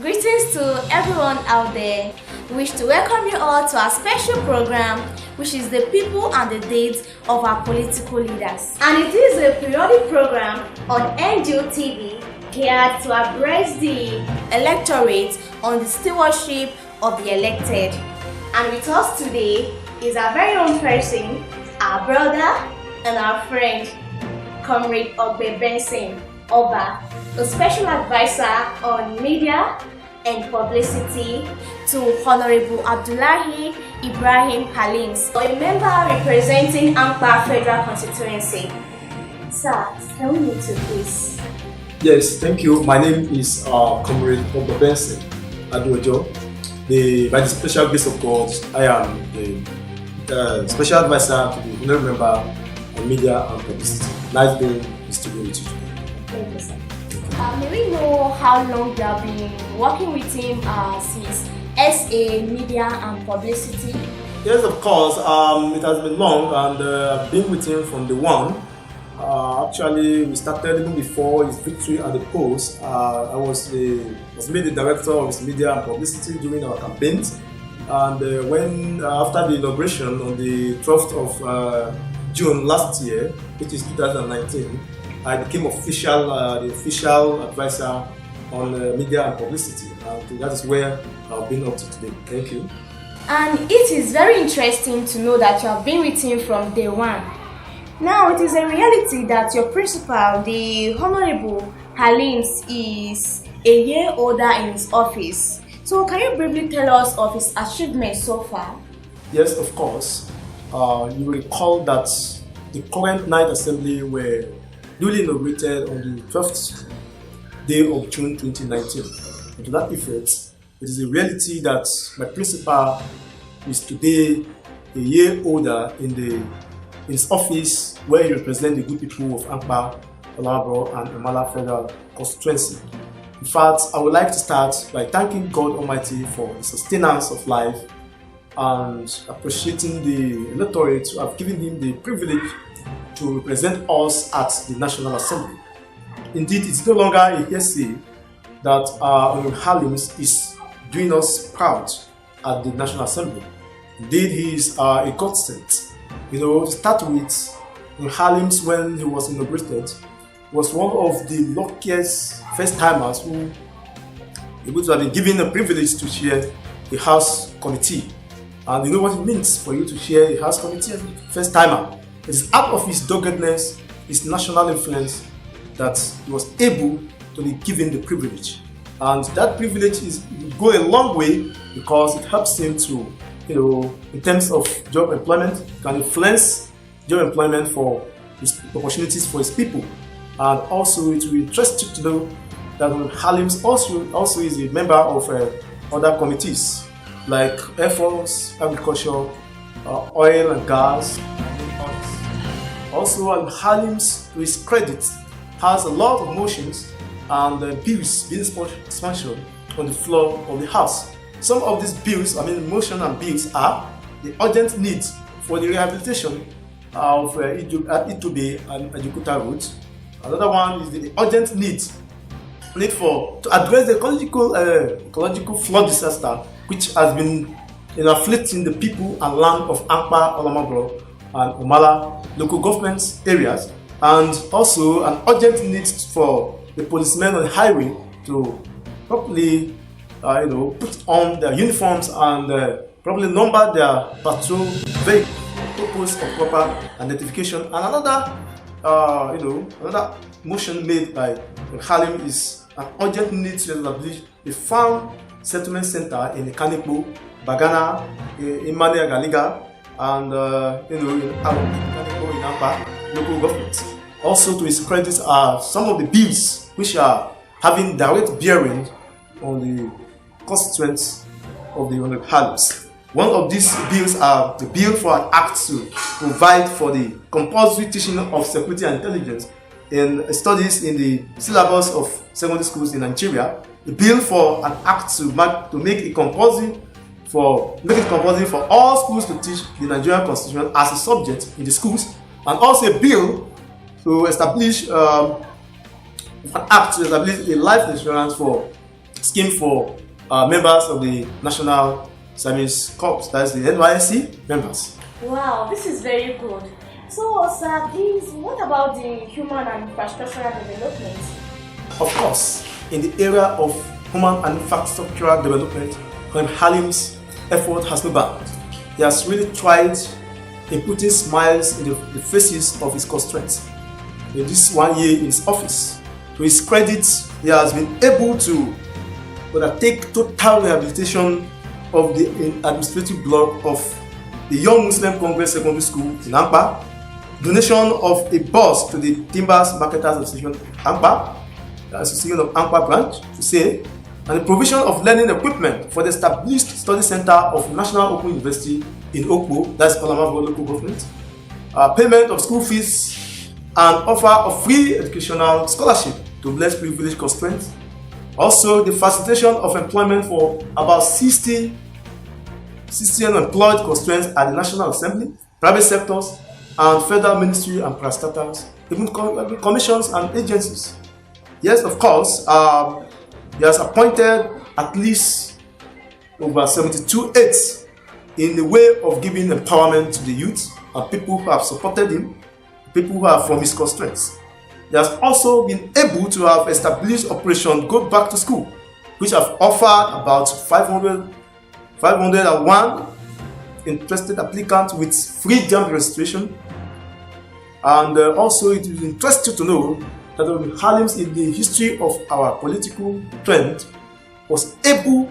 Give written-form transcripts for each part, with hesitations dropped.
Greetings to everyone out there. We wish to welcome you all to our special program, which is the people and the dates of our political leaders. And it is a periodic program on NDEW geared to address the electorate on the stewardship of the elected. And with us today is our very own person, our brother and our friend, Comrade Ogbe Benson, a special advisor on media and publicity to Honorable Abdullahi Ibrahim Halims, a member representing Ankpa Federal Constituency. Sir, can we meet you, please? Yes, thank you. My name is Comrade Ogbe Benson Adojo. By the special grace of God, I am the special advisor to the honorable member on media and publicity. Nice day is to be with you. Thank you, sir. May we know how long you have been working with him since SA Media and Publicity? Yes, of course. It has been long, and I've been with him from the one. Actually, we started even before his victory at the post. I was made the director of his media and publicity during our campaigns. And when after the inauguration on the 12th of June last year, which is 2019, I became the official advisor on media and publicity. And that is where I've been up to today. Thank you. And it is very interesting to know that you have been with him from day one. Now, it is a reality that your principal, the Honorable Halims, is a year older in his office. So, can you briefly tell us of his achievements so far? Yes, of course. You will recall that the current Ninth Assembly were duly inaugurated on the 12th day of June 2019. And to that effect, it is a reality that my principal is today a year older in his office, where he represents the good people of Ankpa, Olabro, and Omala Federal Constituency. In fact, I would like to start by thanking God Almighty for the sustenance of life and appreciating the electorate who have given him the privilege to represent us at the National Assembly. Indeed, it's no longer a hearsay that Halims is doing us proud at the National Assembly. Indeed, he is a godsend. To start with, Halims, when he was inaugurated, was one of the luckiest first-timers who would have been given the privilege to chair the House Committee. And you know what it means for you to chair the House Committee as a first-timer. It is out of his doggedness, his national influence, that he was able to be given the privilege. And that privilege go a long way because it helps him to, in terms of job employment, can influence job employment for his opportunities for his people. And also, it will interest you to know that Halims also is a member of other committees like Air Force, Agriculture, Oil and Gas. Also, Halims, to his credit, has a lot of motions and bills being sponsored on the floor of the House. Some of these bills, motion and bills, are the urgent needs for the rehabilitation of Ogbe and Ajukuta roads. Another one is the urgent need to address the ecological flood disaster which has been afflicting the people and land of Ankpa, Olamagro, and Omala local government areas, and also an urgent need for the policemen on the highway to properly put on their uniforms and probably number their patrol vehicles for purpose of proper identification. And another motion made by Halim is an urgent need to establish a farm settlement center in Kanikbo, Bagana, Imane Galiga, and in Ankpa local government. Also, to his credit are some of the bills which are having direct bearing on the constituents of the Halims. One of these bills are the bill for an act to provide for the compulsory teaching of security and intelligence in studies in the syllabus of secondary schools in Nigeria. The bill for an act to make it compulsory for all schools to teach the Nigerian Constitution as a subject in the schools, and also a bill to establish an act to establish a life insurance for scheme for members of the National Service Corps, that's the NYSC members. Wow, this is very good. So, sir, please, what about the human and infrastructural development? Of course, in the area of human and infrastructural development, Halims' effort has no bound. He has really tried in putting smiles in the faces of his constituents. In this 1 year in his office, to his credit, he has been able to undertake total rehabilitation of the administrative block of the Young Muslim Congress Secondary School in Ampa, donation of a bus to the Timbers Marketers Association Ampa, the Association of Ampa branch, to say, and the provision of learning equipment for the established study center of National Open University in Ogbe, that's Olamavo local government, payment of school fees, and offer of free educational scholarship to less privileged constituents. Also, the facilitation of employment for about 60 unemployed constituents at the National Assembly, private sectors, and federal ministry and parastatals, even commissions and agencies. Yes, of course, he has appointed at least over 72 aides in the way of giving empowerment to the youth and people who have supported him, people who are from his constituents. He has also been able to have established Operation Go Back to School, which have offered about 501 interested applicants with free JAMB registration. And also it is interesting to know that Halims in the history of our political trend was able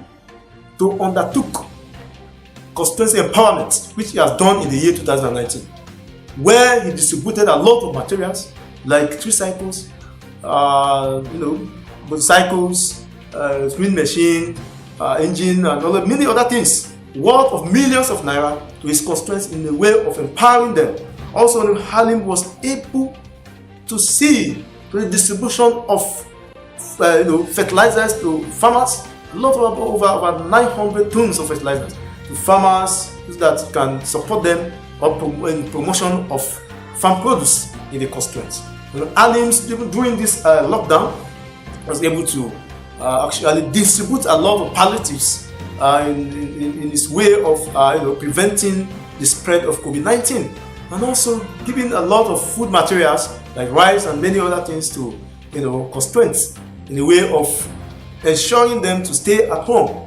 to undertake constituency empowerment, which he has done in the year 2019, where he distributed a lot of materials like tricycles, motorcycles, wind machine, engine, and many other things, worth of millions of naira to his constituents in the way of empowering them. Also, Halim was able to see the distribution of fertilizers to farmers, a lot of over 900 tons of fertilizers to farmers that can support them in promotion of farm produce in the constituents. Halims, during this lockdown, was able to actually distribute a lot of palliatives in his way of preventing the spread of COVID-19, and also giving a lot of food materials like rice and many other things to constituents in the way of ensuring them to stay at home,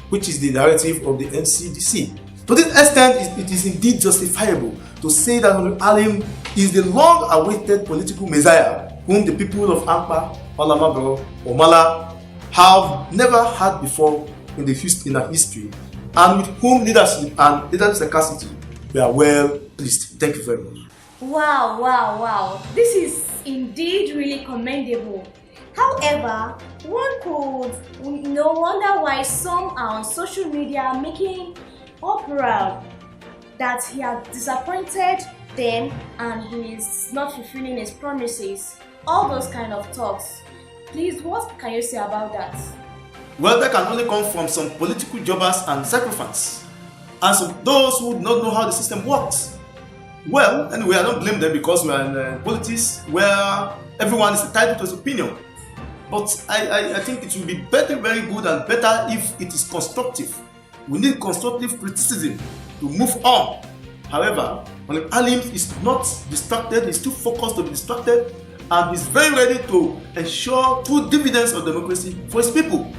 which is the directive of the NCDC. To this extent, it is indeed justifiable to say that Halim is the long-awaited political messiah whom the people of Ampa, Olamabro, or Mala have never had before in our history, and with whom leadership and leadership capacity were well pleased. Thank you very much. Wow. This is indeed really commendable. However, one could wonder why some are on social media making uproar that he has disappointed them and he is not fulfilling his promises. All those kind of talks. Please, what can you say about that? Well, that can only come from some political jobbers and sacrifice, and some those who do not know how the system works. Well, anyway, I don't blame them because we are in politics where everyone is entitled to his opinion. But I think it will be very good and better if it is constructive. We need constructive criticism to move on. However, when Halim is not distracted, he's too focused to be distracted, and he's very ready to ensure true dividends of democracy for his people.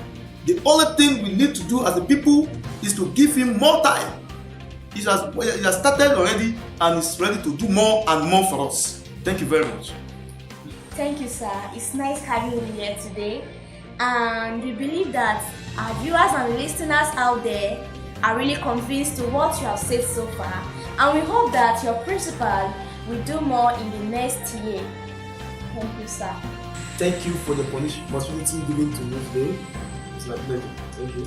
The only thing we need to do as a people is to give him more time. He has started already and is ready to do more and more for us. Thank you very much. Thank you, sir. It's nice having you here today. And we believe that our viewers and listeners out there are really convinced to what you have said so far. And we hope that your principal will do more in the next year. Thank you, sir. Thank you for the opportunity given to me today. It's my pleasure. Thank you.